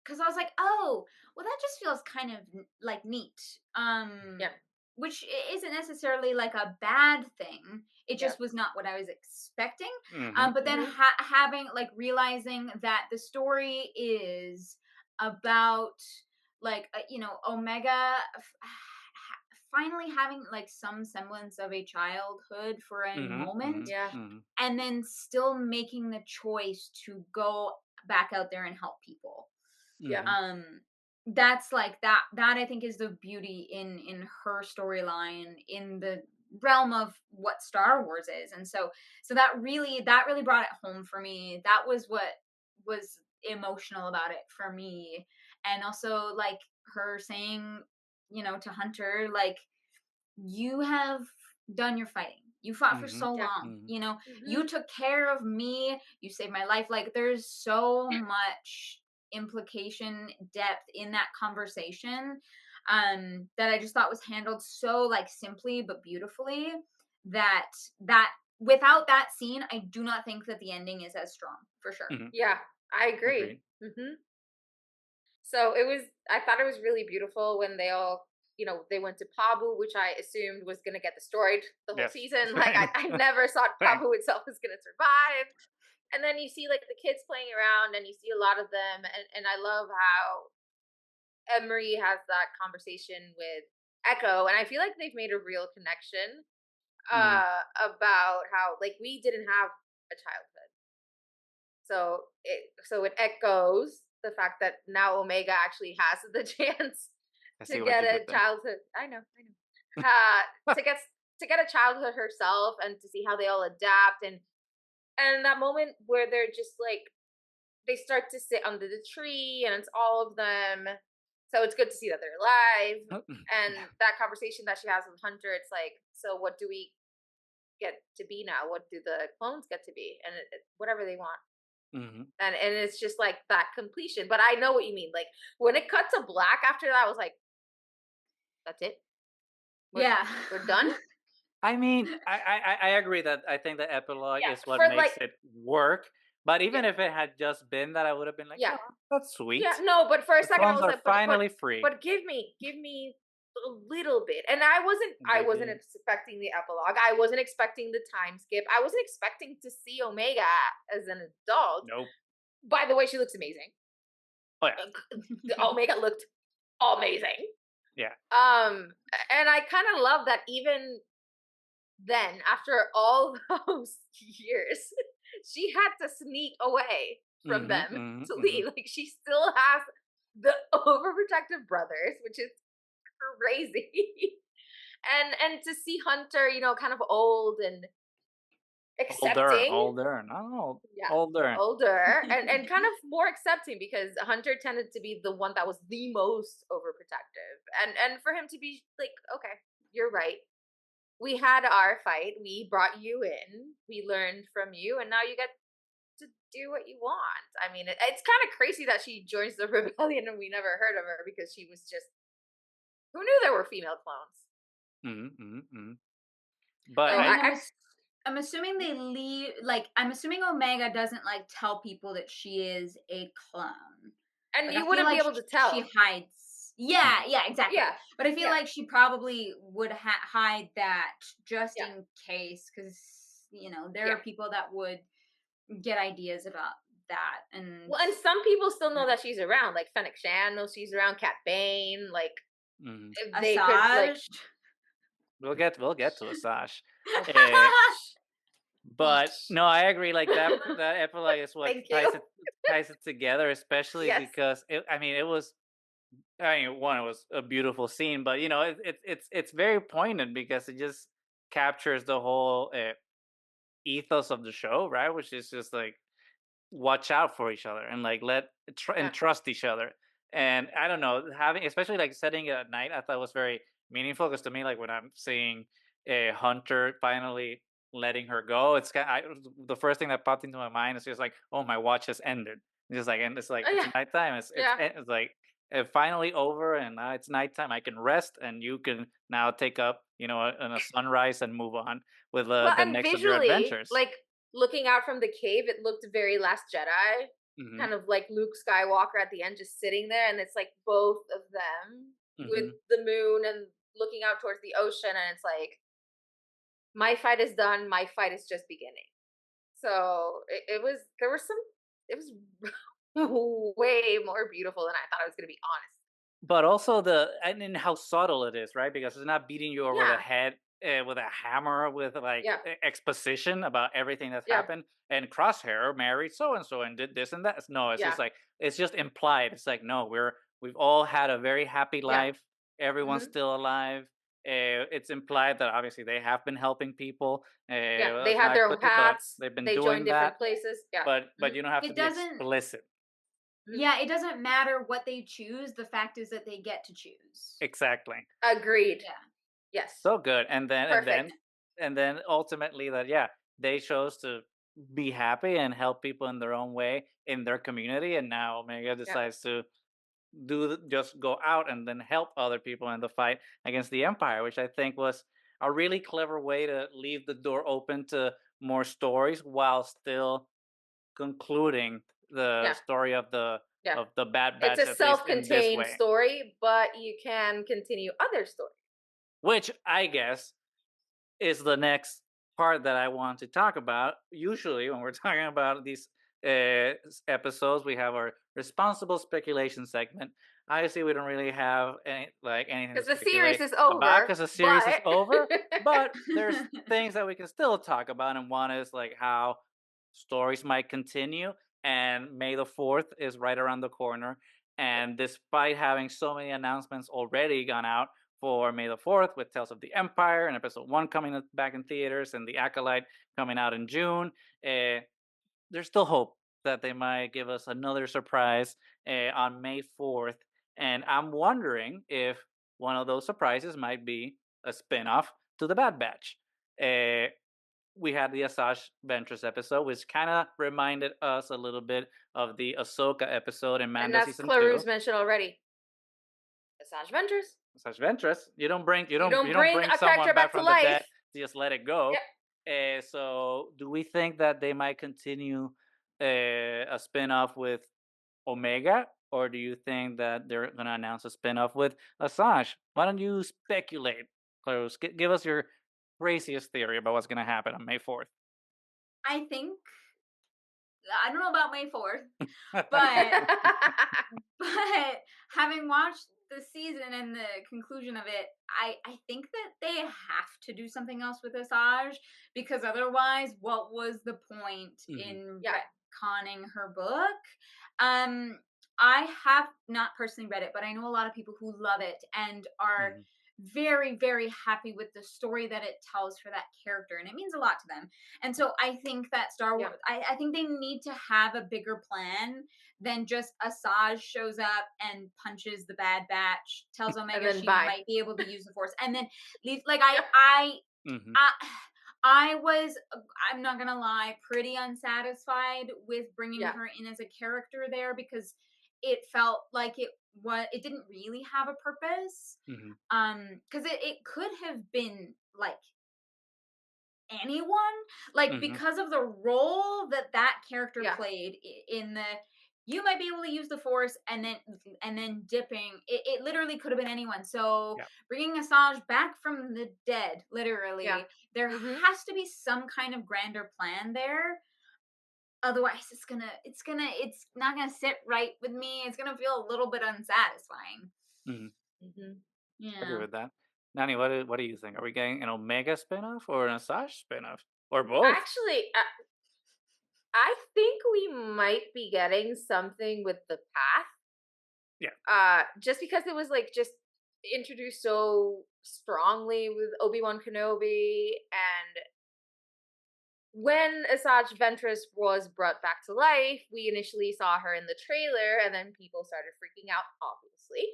because I was like, oh, well, that just feels kind of like neat. Yeah. Which isn't necessarily like a bad thing. It Yeah. just was not what I was expecting. Mhm. But then Mhm. having like realizing that the story is about like Omega finally having like some semblance of a childhood for a Mhm. moment, Mhm. Yeah. Mhm. and then still making the choice to go back out there and help people. Yeah. Mhm. um that's like that I think is the beauty in her storyline in the realm of what Star Wars is. And so that really brought it home for me. That was what was emotional about it for me. And also like her saying, to Hunter, like, you have done your fighting. You fought for Mhm. so Yeah. long. Mhm. You Mhm. took care of me. You saved my life. Like, there's so much implication, depth in that conversation, that I just thought was handled so like simply but beautifully. That that without that scene, I do not think that the ending is as strong, for sure. Mhm. Yeah. I agree. Agreed. So I thought it was really beautiful when they all, they went to Pabu, which I assumed was going to get destroyed the whole Yes. season. Like, Same. I never thought Same. Pabu itself was going to survive. And then you see like the kids playing around and you see a lot of them. And I love how Emery has that conversation with Echo. And I feel like they've made a real connection Mhm. about how, like, we didn't have a childhood. So it echoes the fact that now Omega actually has the chance I to see what get you a did there. childhood. I know. To get a childhood herself and to see how they all adapt, and that moment where they're just like, they start to sit under the tree and it's all of them. So it's good to see that they're alive. Yeah. And that conversation that she has with Hunter, it's like, so what do we get to be now? What do the clones get to be? And whatever they want. Mhm. And it's just like that completion. But I know what you mean. Like, when it cut to black after that, I was like, that's it. We're Yeah. we're done. I mean, I agree that I think the epilogue Yeah. is what For makes like, it work. But yeah, even if it had just been that, I would have been like, yeah, "Oh, that's yeah. sweet. No, but for a The second I clones was are like, but finally free." give me a little bit. And I wasn't They expecting the epilogue. I wasn't expecting the time skip. I wasn't expecting to see Omega as an adult. nope. By the way, she looks amazing. Oh yeah, Omega looked amazing. yeah. And I kind of love that even then, after all those years, she had to sneak away from Mhm. them Mhm. to Mhm. leave. Like, she still has the overprotective brothers, which is crazy. And to see Hunter, kind of old and Older, accepting. older, no, Yeah, older. older and kind of more accepting, because Hunter tended to be the one that was the most overprotective. And for him to be like, okay, you're right. We had our fight. We brought you in. We learned from you, and now you get to do what you want. I mean, it's kind of crazy that she joins the rebellion and we never heard of her, because she was just, who knew there were female clones? Mhm. Mhm. Mhm. But I So I mean, I I'm assuming they leave. Like, I'm assuming Omega doesn't like tell people that she is a clone. and Like, I you feel wouldn't be like able to she tell. hides. Yeah, Mhm. yeah, exactly. Yeah, But I feel yeah, like she probably would hide that just yeah, in case, because there yeah, are people that would get ideas about that. And Well, and some people still know that she's around. Like Fennec Shan knows she's around. Cat Bane. Like Mhm. if they could like. Asajj. We'll get to Asajj. Oh, Uh, but gosh. no, I agree. Like that epilogue is what Thank you. ties it together, especially Yes. because I mean, it was. I mean, one, it was a beautiful scene, but it's very poignant because it just captures the whole ethos of the show, right? Which is just like watch out for each other and like and Yeah. trust each other. And I don't know, having especially like setting it at night, I thought was very meaningful because to me, like when I'm seeing a Hunter finally letting her go, it's the first thing that popped into my mind is just like, oh, my watch has ended. It's just like, and it's like Oh it's yeah. nighttime. Yeah. It's like finally over, and now it's nighttime. I can rest, and you can now take up, a sunrise and move on with Well, the and next of your visually, adventures. like looking out from the cave, it looked very Last Jedi, Hmm. kind of like Luke Skywalker at the end, just sitting there, and it's like both of them with Hmm. the moon and looking out towards the ocean, and it's like my fight is done, my fight is just beginning. So it was there was some it was way more beautiful than I thought it was gonna be, honest. But also and how subtle it is, right? Because it's not beating you over the Yeah, head with a hammer with like yeah, exposition about everything that's yeah, happened. And Crosshair married so and so and did this and that. No, it's yeah, just like it's just implied. It's like no, we've all had a very happy yeah. life. Everyone's Hmm. still alive. It's implied that obviously they have been helping people. Yeah, they That's how had I their put it, but paths. they've been They joined doing that. different places. Yeah. But Hmm. you don't have to It be doesn't explicit. Hmm. Yeah, it doesn't matter what they choose. The fact is that they get to choose. Exactly. Agreed. Yeah. Yes. So good. Perfect. And then ultimately that, yeah, they chose to be happy and help people in their own way in their community, and now Omega Yeah. decides to just go out and then help other people in the fight against the Empire, which I think was a really clever way to leave the door open to more stories while still concluding the Yeah. story of Yeah. the Bad It's Batch, a at least in this self-contained way, story, but you can continue other stories. which I guess is the next part that I want to talk about. Usually, when we're talking about these episodes, we have our responsible speculation segment. Obviously, we don't really have anything to Because the series speculate is about over, because the series is but over. But there's things that we can still talk about, and one is like how stories might continue. And May the 4th is right around the corner. And despite having so many announcements already gone out for May the 4th, with Tales of the Empire and episode 1 coming back in theaters and The Acolyte coming out in June, there's still hope that they might give us another surprise on May 4th. And I'm wondering if one of those surprises might be a spin off to The Bad Batch. Uh, we had the Asajj Ventress episode, which kind of reminded us a little bit of the Ahsoka episode in and Mando that's season 2. Clarus mentioned already. Asajj Ventress. Asajj Ventress, you don't bring You don't you don't bring bring a character someone back back to from the dead, life. just let it go. Yep. So do we think that they might continue a spin-off with Omega, or do you think that they're gonna announce a spin-off with Asajj? Why don't you speculate, Clarus? Give us your craziest theory about what's gonna happen on May 4th. I think I don't know about May 4th, but but having watched the season and the conclusion of it, I think that they have to do something else with Asajj, because otherwise, what was the point Hmm. in Yeah. retconning her book? Um, I have not personally read it, but I know a lot of people who love it and are Hmm. very, very happy with the story that it tells for that character, and it means a lot to them. And so I think that Star Yeah. Wars, I think they need to have a bigger plan than just Asajj shows up and punches the Bad Batch, tells And Omega then she bye. might be able to use the Force, and then leaves. Like Yep. Hmm. I, I was, I'm not gonna lie, pretty unsatisfied with bringing Yeah. her in as a character there, because it felt like it didn't really have a purpose. Hmm. Because it could have been like anyone, like, Hmm. because of the role that character Yeah. played in the, you might be able to use the Force, and then dipping, it literally could have been anyone. So Yeah. bringing Asajj back from the dead, Yeah. literally, there Hmm. has to be some kind of grander plan there. otherwise it's not gonna sit right with me. It's gonna feel a little bit unsatisfying. Mhm. Mm-hmm. I agree Yeah. with that. Nani, what do you think? Are we getting an Omega spinoff or an Asajj spinoff or both? Actually, I think we might be getting something with the path. Yeah. Just because it was like just introduced so strongly with Obi-Wan Kenobi, and when Asajj Ventress was brought back to life, we initially saw her in the trailer, and then people started freaking out, obviously.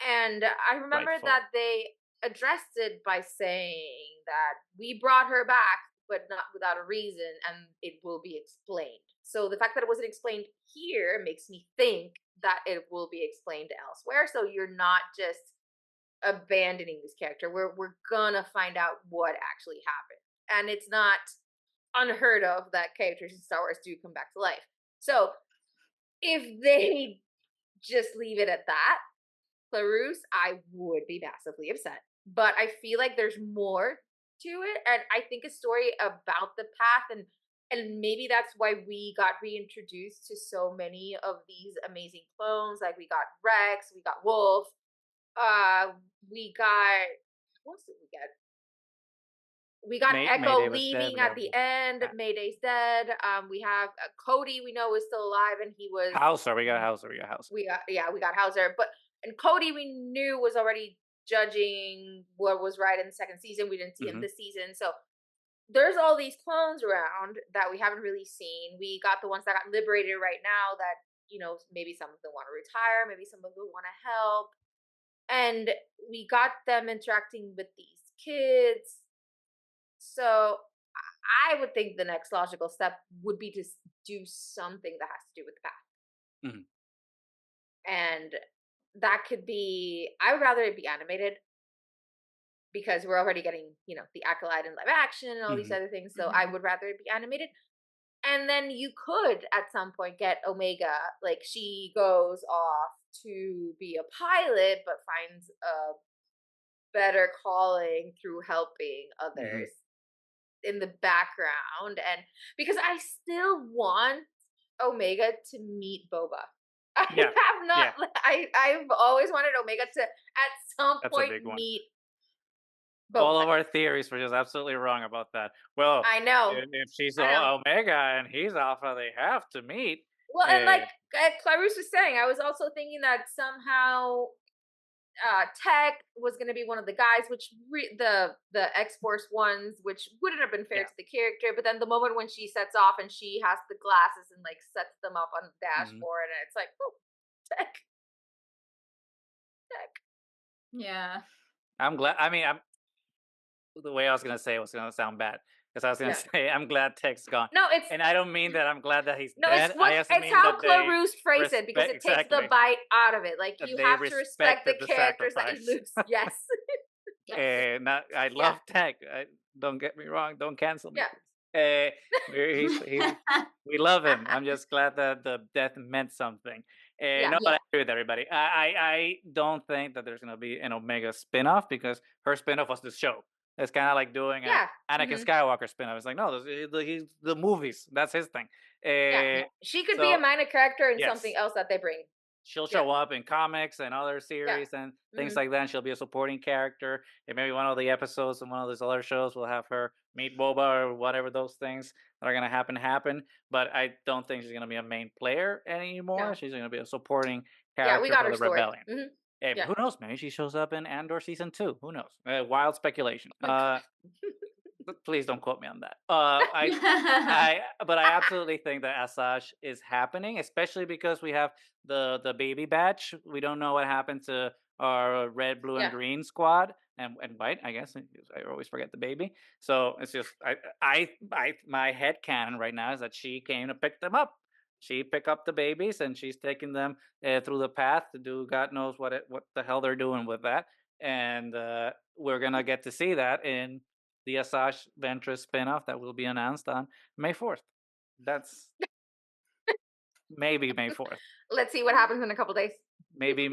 And I remember Rightful. that they addressed it by saying that we brought her back, but not without a reason, and it will be explained. So the fact that it wasn't explained here makes me think that it will be explained elsewhere. So you're not just abandoning this character. We're gonna find out what actually happened, and it's not unheard of that characters in Star Wars do come back to life. So if they just leave it at that, Clarus, I would be massively upset. But I feel like there's more to it, and I think a story about the path, and maybe that's why we got reintroduced to so many of these amazing clones. Like we got Rex, we got Wolf, we got what else did we get? We got Echo Mayday was dead. leaving We at got the end. Ha- Mayday's dead. We have Cody. We know is still alive, and he was. Hauser. We got Hauser. We got Hauser. We got Hauser, but and Cody we knew was already judging what was right in the second season. We didn't see him Mhm. this season, so there's all these clones around that we haven't really seen. We got the ones that got liberated right now. That maybe some of them want to retire, maybe some of them want to help, and we got them interacting with these kids. So I would think the next logical step would be to do something that has to do with the path. Mhm. And that could be, I would rather it be animated because we're already getting, the Acolyte in live action and all these Mhm. other things. So I would rather it be animated. And then you could at some point get Omega, like she goes off to be a pilot, but finds a better calling through helping Mhm. others in the background, and because I still want Omega to meet Boba. I Yeah. have not Yeah. I've always wanted Omega to at some That's a point big one. meet Boba All Fett. of our theories were just absolutely wrong about that. Well, I know. if she's I know. Omega and he's Alpha, they have to meet. Well, and Uh, like Clarus was saying, I was also thinking that somehow Tech was going to be one of the guys, which the X-Force ones, which wouldn't have been fair Yeah. to the character. But then the moment when she sets off and she has the glasses and like sets them up on the Mhm. dashboard, and it's like, oh, Tech. Yeah. I'm glad. I mean, the way I was gonna say it was gonna sound bad because I was gonna Yeah. say I'm glad Tech's gone, No, it's and I don't mean that I'm glad that he's no, dead. I just it's mean how that they Clarus phrased it because it takes the exactly bite out of it. Like that you they have to respect the respected the characters that you sacrifice. lose. Yes. Yes. And I Yeah. love Tech. Don't get me wrong. Don't cancel me, Yeah. please. We love him. I'm just glad that the death meant something. Yeah. No, but Yeah. I agree with everybody. I don't think that there's gonna be an Omega spinoff because her spinoff was the show. It's kind of like doing an Yeah. Anakin Skywalker spinoff. It's like no, he's the movies. That's his thing. Yeah. Uh, She could be a so minor character in something yes, else that they bring. she'll Yeah. show up in comics and other Yeah. series and things Mhm. like that. And she'll be a supporting character. And maybe one of the episodes in one of those other shows will have her meet Boba or whatever those things that are gonna happen. But I don't think she's gonna be a main player anymore. No. She's gonna be a supporting Yeah, we character got for her the story. rebellion. Yeah. Who knows? Maybe she shows up in Andor season 2. Who knows? Wild speculation. Oh my God. But please don't quote me on that. But I absolutely think that Asajj is happening, especially because we have the baby batch. We don't know what happened to our red, blue, and Yeah. green squad and white. I guess I always forget the baby. So it's just my head canon right now is that she came to pick them up. She picked up the babies and she's taking them through the path to do God knows what the hell they're doing with that. And we're gonna get to see that in the Asajj Ventress spinoff that will be announced on May 4th. That's maybe May 4th. Let's see what happens in a couple days. Maybe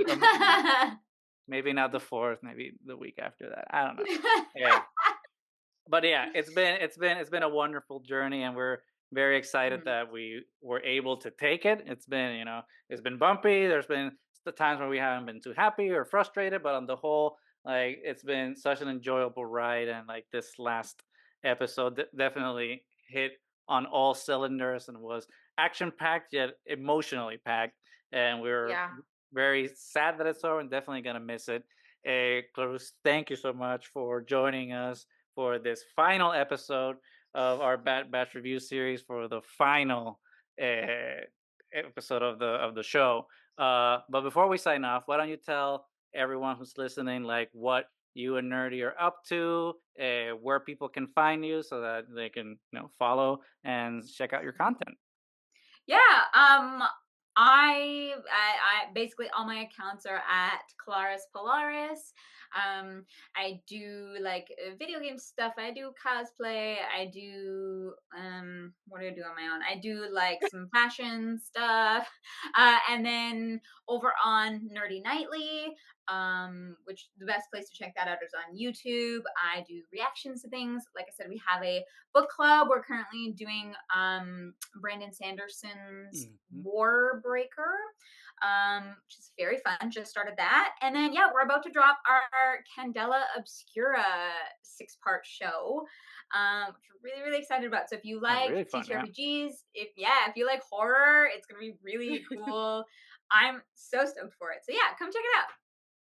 maybe not the 4th. Maybe the week after that. I don't know. Yeah. But yeah, it's been a wonderful journey, and we're Very excited Mhm. that we were able to take it. It's been, it's been bumpy. There's been the times where we haven't been too happy or frustrated, but on the whole, like it's been such an enjoyable ride. And like this last episode definitely hit on all cylinders and was action packed yet emotionally packed. And we're Yeah. very sad that it's over and definitely gonna miss it. Clarus, thank you so much for joining us for this final episode of our Bad Batch review series for the final episode of the show. But before we sign off, why don't you tell everyone who's listening like what you and Nerdy are up to, where people can find you, so that they can follow and check out your content. Yeah, I basically all my accounts are at Clarus Polaris. I do like video game stuff. I do cosplay. I do what do I do on my own? I do like some fashion stuff. And then over on Nerdy Nightly, which the best place to check that out is on YouTube. I do reactions to things. Like I said, we have a book club. We're currently doing Brandon Sanderson's Mhm. Warbreaker, which is very fun. Just started that. And then, yeah, we're about to drop our Candela Obscura 6-part show, which we're really, really excited about. So if you That's like really fun, yeah. TTRPGs, if you like horror, it's going to be really cool. I'm so stoked for it. So yeah, come check it out.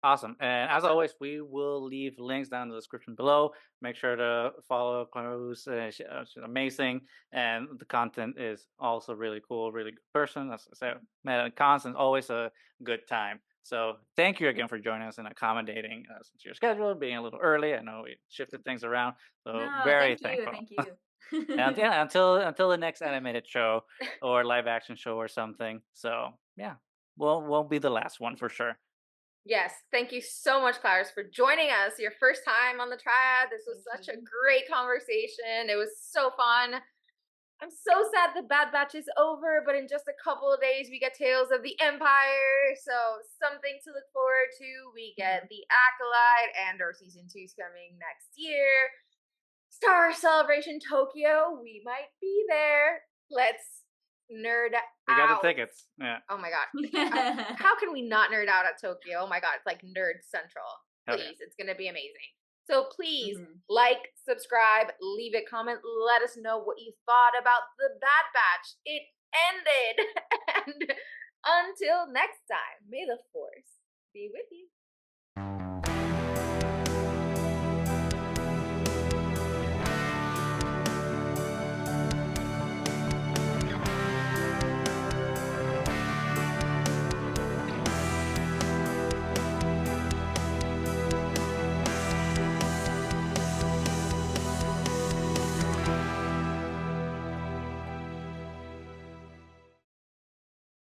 Awesome. And as always, we will leave links down in the description below. Make sure to follow Clarus. She's amazing. And the content is also really cool, really good person. As I said, met at cons and always a good time. So thank you again for joining us and accommodating us to your schedule, being a little early. I know we shifted things around. So No, very thank you. thankful. Thank you. And yeah, until the next animated show or live action show or something. So yeah, won't be the last one for sure. Yes, thank you so much, Clarus, for joining us. Your first time on the Triad. This was Thank such a you. great conversation. It was so fun. I'm so sad the Bad Batch is over, but in just a couple of days we get Tales of the Empire, so something to look forward to. We get the Acolyte, and our season 2 is coming next year. Star Celebration Tokyo, we might be there. Let's nerd We got the out. tickets. Yeah. Oh my god. How can we not nerd out at Tokyo? Oh my god, it's like nerd central. Hell Please, it's gonna be amazing. So please Mhm. like, subscribe, leave a comment, let us know what you thought about the Bad Batch. It ended. And until next time, may the force be with you.